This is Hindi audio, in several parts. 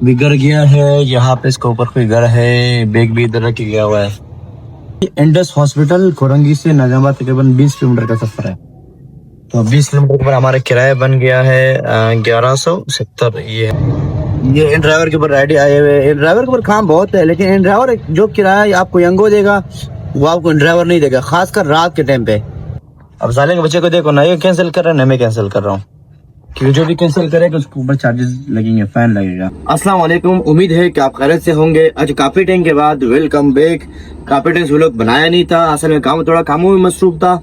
बिगड़ गया है। यहाँ पे इसके ऊपर कोई घर है। बैग भी इधर रख गया हुआ है। इंडस हॉस्पिटल कोरंगी से नाजाबाद तकरीबन 20 किलोमीटर का सफर है। तो 20 किलोमीटर पर हमारा किराया बन गया है 1170। ये इन ड्राइवर के ऊपर राइड आए हुए। इन ड्राइवर के ऊपर काम बहुत है, लेकिन इन ड्राइवर जो किराया आपको यंगो देगा वो आपको इन ड्राइवर नहीं देगा, खासकर रात के टाइम पे। अब साले के बच्चे को देखो ना, ये कैंसिल कर रहा है ना मैं कैंसिल कर रहा हूँ, क्योंकि जो भी कैंसिल करेगा उसके ऊपर चार्जेस लगेंगे, फाइन लगेगा। अस्सलाम वालेकुम, उम्मीद है कि आप खैरियत से होंगे। आज काफी टाइम के बाद वेलकम बैक। काफी टाइम से व्लॉग बनाया नहीं था, असल में थोड़ा कामों में मसरूफ था,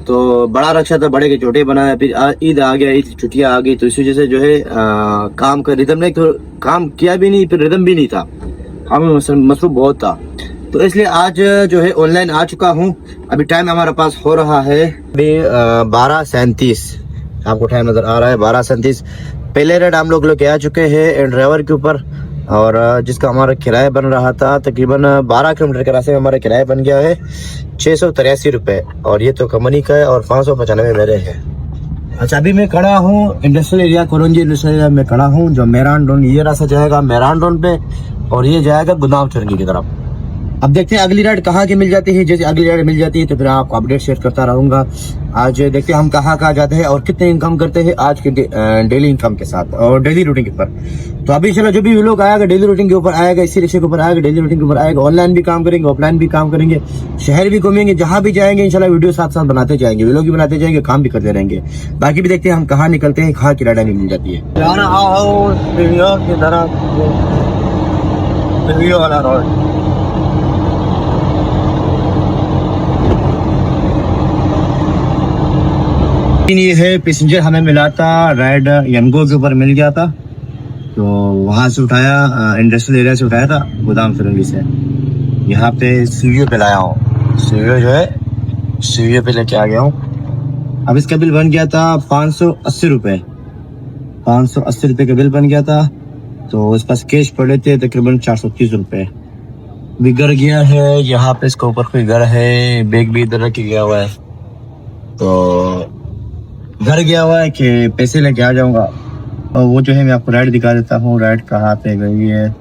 तो बड़ा रक्षा था, बड़े के छोटे बनाया। फिर ईद आ गया, ईद की छुट्टियां आ गई, तो इस वजह से जो है काम का रिदम नहीं, तो काम किया भी नहीं, फिर रिदम भी नहीं था, काम में मसरूफ बहुत था। तो इसलिए आज जो है ऑनलाइन आ चुका हूँ। अभी टाइम हमारे पास हो रहा है अभी 12:37, आपको टाइम नजर आ रहा है 12:37। पहले रेट हम लोग आ चुके हैं ड्राइवर के ऊपर, और जिसका हमारा किराया बन रहा था तकरीबन 12 किलोमीटर के रास्ते में हमारा किराया बन गया है 683 रुपये, और ये तो कंपनी का है और 595 मेरे है। अच्छा, अभी मैं खड़ा हूँ इंडस्ट्रियल एरिया, कोरंजी इंडस्ट्रियल एरिया में खड़ा हूँ, जो मेरान रोड, ये रास्ता जाएगा मेरान रोड पे और ये जाएगा गोदाम चुरंगी की तरफ। अब देखते हैं अगली राइड कहाँ की मिल जाती है। जैसे अगली राइड मिल जाती है तो फिर आपको अपडेट शेयर करता रहूंगा। आज देखते हैं हम कहाँ जाते हैं और कितने इनकम करते हैं आज के डेली इनकम के साथ और डेली रूटीन के ऊपर। तो अभी चलो, जो भी लोग आएगा डेली रूटीन के ऊपर आएगा, इसी रिक्शे के ऊपर आएगा, डेली रूटीन के ऊपर आएगा, ऑनलाइन भी काम करेंगे, ऑफलाइन भी काम करेंगे, शहर भी घूमेंगे, जहाँ भी जाएंगे इंशाल्लाह वीडियो साथ साथ बनाते जाएंगे, व्लॉग भी बनाते जाएंगे, काम भी करते रहेंगे। बाकी भी देखते हैं हम कहाँ निकलते हैं, कहाँ की राइड मिल जाती है। ये है पैसेंजर हमें मिला था, राइड यंगो के ऊपर मिल गया था, तो वहां से उठाया, इंडस्ट्रियल एरिया से उठाया था गोदाम चुरंगी से। यहाँ पे सीवीओ पे लाया हूँ, सीवीओ जो है सीवीओ पे लेके आ गया हूँ। अब इसका बिल बन गया था 580 रुपये, 580 रुपये का बिल बन गया था। तो इस पास कैश पड़े थे तकरीबन 430 रुपये। बिगड़ गया है, यहाँ पे इसके ऊपर कोई घर है, बैग भी इधर रख गया हुआ है, तो घर गया हुआ है कि पैसे लेके आ जाऊंगा। और वो जो है मैं आपको राइड दिखा देता हूँ, राइड कहाँ पे गई है।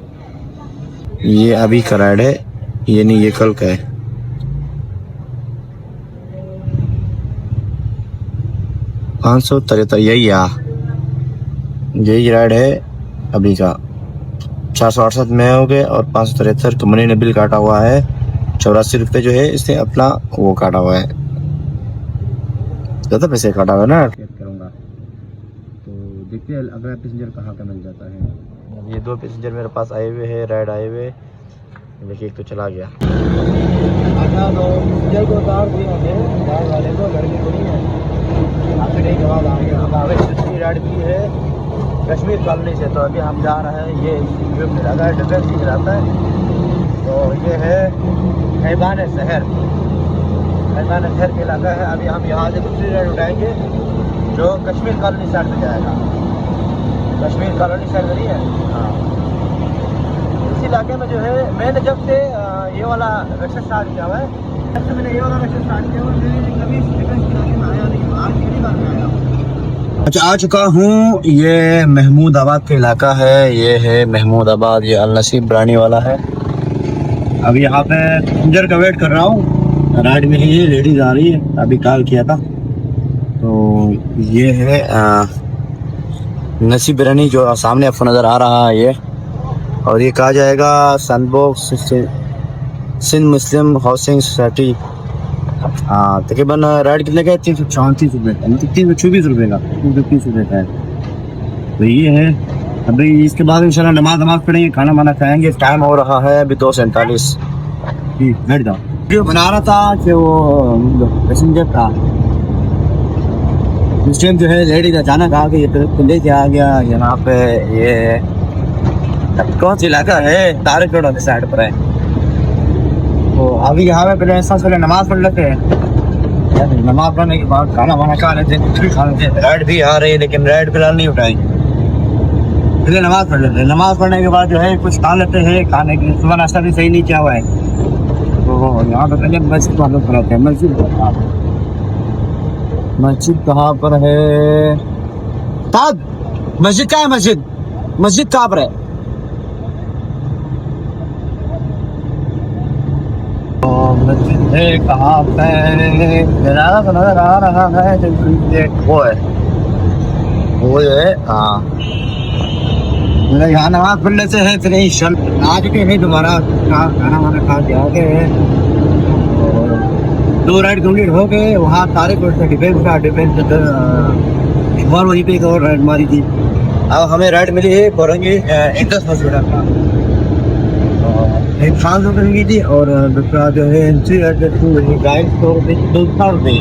ये अभी का राइड है, ये नहीं, ये कल का है। 573, यही राइड है अभी का। 468 में हो गए और 573 कंपनी ने बिल काटा हुआ है। 84 रुपये जो है इसने अपना वो काटा हुआ है, ज़्यादा पैसे काटा हुआ है ना। करूँगा तो देखते हैं अगला पैसेंजर कहाँ का मिल जाता है। ये 2 पैसेंजर मेरे पास आए हुए हैं, राइड आए हुए, देखिए एक तो चला गया। अच्छा, तो पैसेंजर को उतार दिए हमें, राइड वाले को, लड़के को नहीं है, आपसे नहीं जवाब आ गया। अब आगे दूसरी राइड की है कश्मीर कॉलोनी से, तो अभी हम जा रहे हैं, ये इलाका है, डिफेंस ही रहता है, तो ये है खैबान शहर, खैबान शहर का इलाका है। अभी हम यहाँ से दूसरी राइड उठाएंगे जो कश्मीर कॉलोनी साइड में जाएगा। कश्मीर कॉलोनी साइड में नहीं है, हाँ, इस इलाके में जो है मैंने जब से ये वाला रिक्शा स्टार्ट किया हुआ है, जब से मैंने ये वाला रिक्शा स्टार्ट किया हुआ है, मैंने कभी डिफेंस इलाके में आया नहीं, आज पहली बार में आया। अच्छा, आ चुका हूँ, ये महमूदाबाद का इलाका है, ये है महमूदाबाद, ये अल नसीब ब्रानी वाला है। अभी यहाँ पे पैसेंजर का वेट कर रहा हूँ, राइड में ही लेडीज आ रही है, अभी कॉल किया था। तो ये है नसीब ब्रानी जो सामने आपको नज़र आ रहा है ये, और ये कहा जाएगा सनबॉक्स सिंध मुस्लिम हाउसिंग सोसाइटी। हाँ, तकरीबन राइड कितने का है, 334 रुपये का, मतलब 324 रुपये का, 330 रुपये का है। तो ये है। अभी इसके बाद इंशाल्लाह नमाज पढ़ेंगे, खाना वाना खाएंगे। टाइम हो रहा है अभी 2:47। बैठ जाओ। वीडियो बना रहा था कि वो पैसेंजर था, उस टाइम जो है लेडीज अचानक आ गई, ले के आ गया यहाँ पे। ये कौन सा इलाका है, तारक रोड वाली साइड पर है। तो अभी यहाँ पे पहले ऐसा पहले नमाज पढ़ लेते हैं, नमाज पढ़ने के बाद खाना वाना खा लेते हैं, कुछ भी खा लेते हैं। राइड भी आ रही है लेकिन राइड फिलहाल नहीं उठाई, पहले नमाज पढ़ लेते हैं। नमाज पढ़ने के बाद जो है कुछ खा लेते हैं, खाने के सुबह नाश्ता भी सही नहीं किया हुआ है। तो यहाँ पे पहले मस्जिद वालों पर रहते हैं। मस्जिद कहाँ पर है? ताज मस्जिद कहाँ है? मस्जिद कहाँ पर है? कहाँ पे नज़ारा तो नजर आ रहा है, वो है, वो जो है, हाँ यहाँ नमाज पढ़ने से है फिर आज के है दोबारा खाना वाना खा के आ गए हैं। दो राइड कंप्लीट हो गए, वहाँ सारे डिफेंस का और वहीं पे एक और राइड मारी थी। अब हमें राइड मिली है कोरंगी इंडस हॉस्पिटल का, एक 500 रुपये की थी और दूसरा जो है गाइड 100 रुपये 200 रुपये।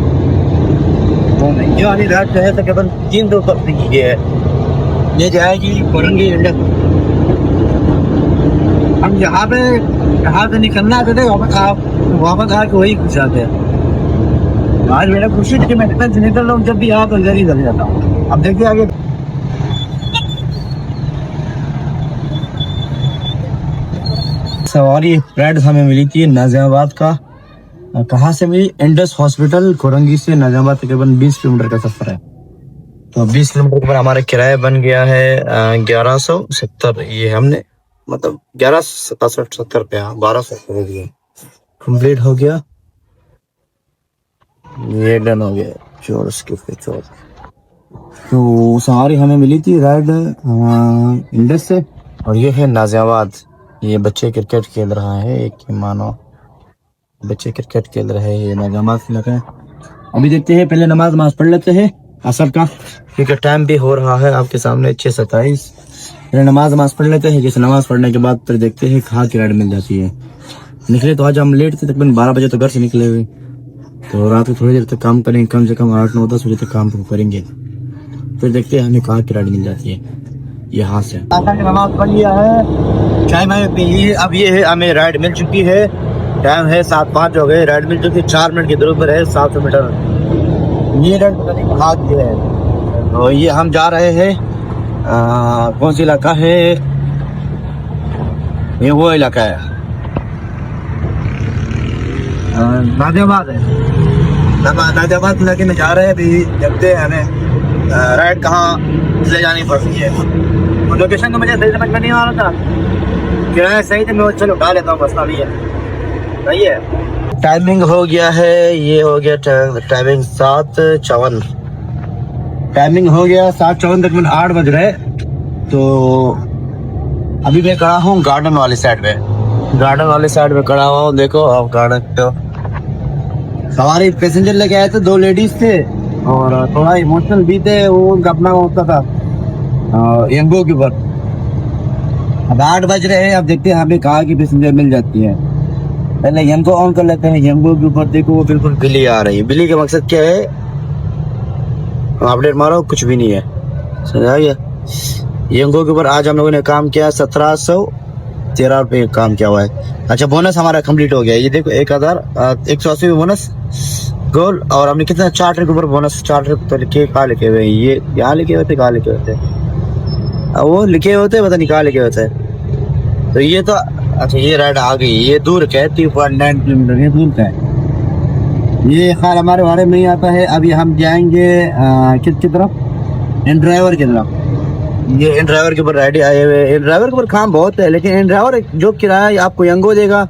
ये वाली राइड जो है तकरीबन 300 रुपये की है। ये जाएगी कोरंगी इंडस। हम यहाँ से निकलना आते थे, वापस आके वही खुश आते हैं। आज मेरा खुशी थी कि मैं इतना निकल रहा हूँ, जब भी यहाँ तो इधर ही चले जाता हूँ। अब देखिए आगे सवारी राइड हमें मिली थी नाजियाबाद का। कहाँ से मिली? इंडस हॉस्पिटल कोरंगी से नाजियाबाद तकरीबन 20 किलोमीटर का सफर है। तो 20 किलोमीटर पर हमारा किराया बन गया है 1170। ये हमने मतलब 1170 पे 1200 कर दिया। कंप्लीट हो गया, ये डन हो गया। चोर उसके चोर। तो सवारी हमें मिली थी राइड इंडस से, और ये है नाजियाबाद। ये बच्चे क्रिकेट खेल रहा है, एक मानो बच्चे क्रिकेट खेल रहे हैं। ये नाजियाबाद से लगा है। अभी देखते हैं, पहले नमाज पढ़ लेते हैं असर का, क्योंकि टाइम भी हो रहा है आपके सामने 6:27। पहले नमाज पढ़ लेते हैं। जैसे नमाज पढ़ने के बाद फिर देखते हैं कहाँ की राइड मिल जाती है। निकले तो आज हम लेट थे, तकरीबन 12 बजे तो घर से निकले हुए। तो रात को थोड़ी देर तक काम करेंगे, कम से कम 8-9-10 बजे तक काम करेंगे। फिर देखते हैं हमें कहाँ की राइड मिल जाती है। यहाँ से नमाज पढ़ लिया है, चाय मैंने पी ली। अब ये है हमें राइड मिल चुकी है। टाइम है 7:05 हो गए, राइड मिल चुकी है। 4 मिनट की दूरी पर है, 700 मीटर। ये राइड पता नहीं कहाँ की है। तो ये हम जा रहे हैं कौन सी इलाका है? ये वो इलाका है नाजियाबाद है। नाजियाबाद इलाके में जा रहे हैं। अभी देखते हैं हमें राइड कहाँ ले जानी पड़ती है। लोकेशन तो मुझे सही समझ में नहीं आ रहा था, किराया सही थे, मैं चलो उठा लेता हूँ, मसला नहीं है। सही है। टाइमिंग हो गया है, ये हो गया टाइमिंग 7:54। टाइमिंग हो गया 7:54, तकरीबन 8 बज रहे। तो अभी मैं खड़ा हूँ गार्डन वाली साइड पे। गार्डन वाली साइड पे खड़ा हुआ हूँ। देखो आप गार्डन तो सवारी पैसेंजर लेके आए थे, 2 लेडीज थे और थोड़ा इमोशनल भी थे। वो उनका अपना होता था यंगो के ऊपर। अब 8 बज रहे हैं। अब देखते हैं हमें कहाँ की पैसेंजर मिल जाती है। पहले यंगो ऑन कर लेते हैं। यंगो के ऊपर देखो वो बिल्कुल बिल्ली आ रही है। बिल्ली का मकसद क्या है? अपडेट मारो, कुछ भी नहीं है। समझा गया? यंगो के ऊपर आज हम लोगों ने काम किया 1713 रुपये काम किया हुआ है। अच्छा, बोनस हमारा कंप्लीट हो गया। ये देखो 1180 बोनस गोल। और हमने कितना 4 ट्रिप के ऊपर बोनस, 4 ट्रिप तो लिखे कहाँ लिखे हुए? ये यहाँ लिखे होते, कहाँ लिखे होते? वो लिखे होते, पता नहीं कहाँ लिखे होते। तो ये तो अच्छा, ये राइड आ गई। ये दूर का है, 3.9 किलोमीटर ये दूर का है। ये ख्याल हमारे बारे में नहीं आता है। अभी हम जाएंगे किसकी तरफ? इन ड्राइवर की तरफ। ये इन ड्राइवर के ऊपर राइड आए हुए। इन ड्राइवर के ऊपर काम बहुत है, लेकिन इन ड्राइवर जो किराया आपको यंगो देगा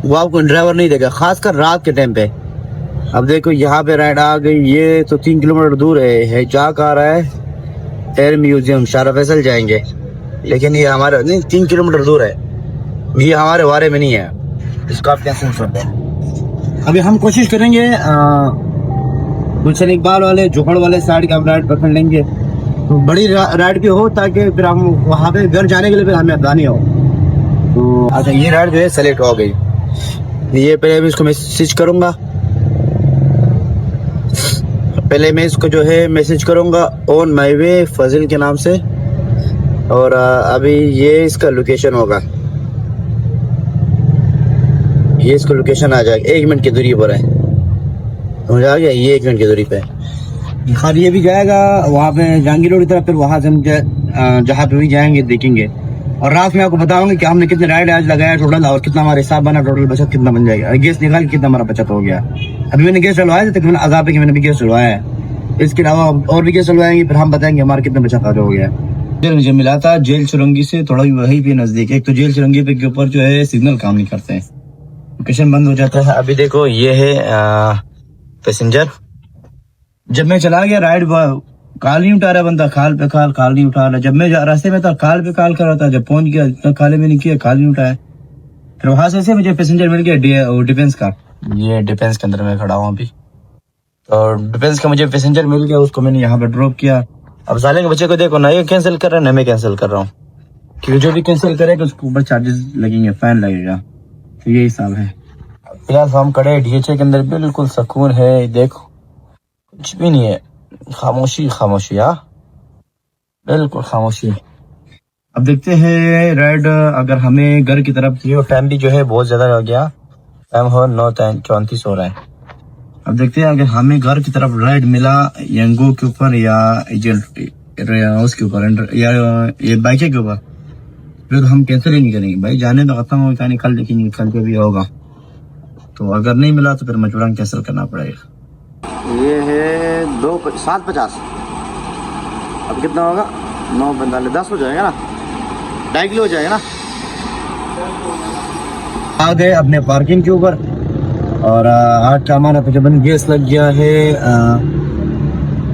वो आपको इन ड्राइवर नहीं देगा, खासकर रात के टाइम पे। अब देखो यहाँ पे राइड आ गई। ये तो 3 किलोमीटर दूर है। जा कहाँ रहा है? एयर म्यूजियम शारा फैसल जाएंगे, लेकिन ये हमारे नहीं 3 किलोमीटर दूर है। ये हमारे बारे में नहीं है, इसको आप कैंसिल कर दें। अभी हम कोशिश करेंगे गुलशन इकबाल वाले जोहड़ वाले साइड का हम राइड पकड़ लेंगे। तो बड़ी राइड भी हो, ताकि फिर हम वहाँ पे घर जाने के लिए फिर हमें आसानी हो। तो अच्छा, ये राइड जो है सेलेक्ट हो गई। ये पहले मैं इसको मैसेज करूँगा। पहले मैं इसको जो है मैसेज करूँगा ऑन माई वे फजिल के नाम से। और अभी ये इसका लोकेशन होगा, ये इसको लोकेशन आ जाएगा। 1 मिनट की दूरी पर है, समझ आ गया? ये 1 मिनट की दूरी पे है। ये भी जाएगा वहाँ पे जहांगीर रोड की तरफ। फिर वहाँ से हम जहाँ पे भी जाएंगे देखेंगे। और रात में आपको बताऊंगे कि हमने कितने राइड आज लगाया टोटल, और कितना हमारा हिसाब बना, टोटल बचत कितना बन जाएगा। गैस निकाल कितना हमारा बचत हो गया। अभी मैंने गैस डलवाया था, तकरीबन आजाब है कि मैंने भी गैस डलवाया है। इसके अलावा और भी गैस डलवाएंगे, फिर हम बताएंगे हमारा कितना बचत हो गया। मुझे मिला था जेल चुरंगी से थोड़ा वही भी नजदीक है। एक तो जेल चुरंगी पे के ऊपर जो है सिग्नल काम नहीं करते हैं, लोकेशन बंद हो जाता है। अभी देखो ये है पैसेंजर। जब मैं चला गया राइड, कॉल नहीं उठा रहा बंदा, कॉल पे कॉल नहीं उठा रहा। जब मैं रास्ते में था कॉल पे कॉल कर रहा था, जब पहुंच गया इतना कॉल में नहीं किया, कॉल नहीं उठाया। फिर वहां से मुझे पैसेंजर मिल गया डिफेंस का। ये डिफेंस के अंदर मैं खड़ा हूँ अभी। तो डिफेंस का मुझे पैसेंजर मिल गया, उसको मैंने यहाँ पर ड्रॉप किया। अब साले के बच्चे को देखो ना, ये कैंसिल कर रहा है ना मैं कैंसिल कर रहा हूँ, क्योंकि जो भी कैंसिल करेगा उसके ऊपर चार्जेस लगेंगे, फाइन लगेगा। तो ये हिसाब है। फिलहाल हम खड़े डीएचए के अंदर, बिल्कुल सुकून है। देखो कुछ भी नहीं है, खामोशी खामोशी, हाँ बिल्कुल खामोशी। अब देखते हैं राइड अगर हमें घर की तरफ चाहिए। टाइम भी जो है बहुत ज्यादा हो गया, टाइम हो 9:34 हो रहा है। अब देखते हैं अगर हमें घर की तरफ राइड मिला यंगो के ऊपर या उसके ऊपर या ये बाइक के ऊपर, फिर हम कैंसिल ही नहीं करेंगे भाई। जाने तो खत्म हो, कल कल देखेंगे, कल जो भी होगा। तो अगर नहीं मिला तो फिर मजबूरन कैंसिल करना पड़ेगा। ये है 7:50। अब कितना होगा? 9:45, 10 हो जाएगा ना, 2.5 किलो हो जाएगा ना। आ गए अपने पार्किंग के ऊपर और आज का हमारा तकरीबन गैस लग गया है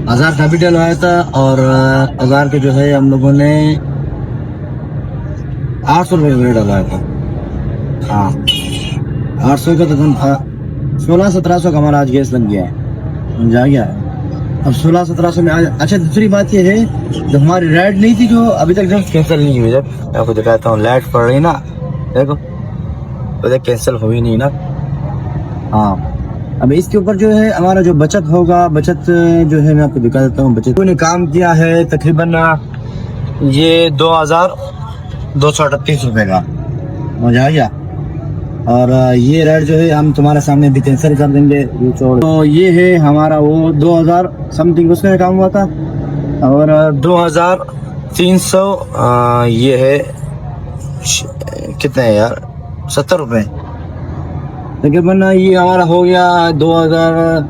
1000 का भी डलवाया था और 1000 के जो है हम लोगों ने 800 रुपये का डलवाया था। हाँ 800 का तकरीबन 1600-1700 का हमारा आज गैस लग गया है, जा गया है। अब 1600-1700 में आज। अच्छा दूसरी बात ये है, जो हमारी राइड नहीं थी, जो अभी तक जब कैंसिल नहीं हुई, जब मैं आपको दिखाता हूँ लाइट पड़ रही ना, देखो तो कैंसिल हुई नहीं ना। हाँ अब इसके ऊपर जो है हमारा जो बचत होगा, बचत जो है मैं आपको दिखा देता हूँ। बचत ने काम किया है तकरीबन ये 2238 रुपए का, मजा आ गया। और ये राइड जो है हम तुम्हारे सामने भी कैंसिल कर देंगे। तो ये है हमारा वो 2000 समथिंग उसमें काम हुआ था और 2300 ये है कितने है यार, 70 रुपए तकरीबन। ये हमारा हो गया 2000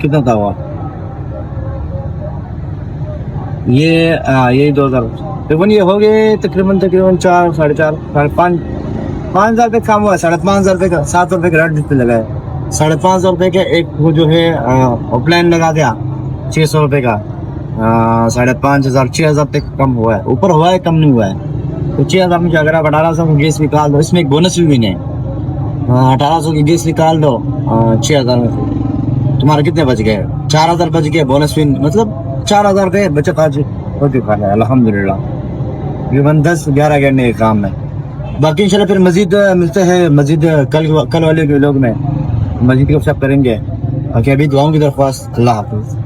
कितना था हुआ ये 2000 तकरीबन ये हो गए तकरीबन 4, 4.5, 5,000 रुपये काम हुआ है। 5,500 रुपये का 7 रुपये का रेट डिस्प्ले लगा है। 5,500 रुपये का एक वो जो है ऑफलाइन लगा दिया 600 रुपये का। 5,500 6,000 तक कम हुआ है, ऊपर हुआ है कम नहीं हुआ है। तो 6,000 में अगर आप 1800 की गैस निकाल दो, इसमें एक बोनस भी नहीं है। 1800 की गैस निकाल दो 6,000 में तुम्हारे कितने बच गए? 4,000 बच गए, बोनस भी मतलब 4,000 रुपये बचत आज हो चुका है अल्हम्दुलिल्लाह। तकरीबन 10-11 घंटे का काम है। बाकी इंशाल्लाह फिर मजीद मिलते हैं, मजीद कल वाले लोग में मजीद को सब करेंगे। बाकी अभी दुआओं की दरख्वास्त। अल्लाह हाफिज़।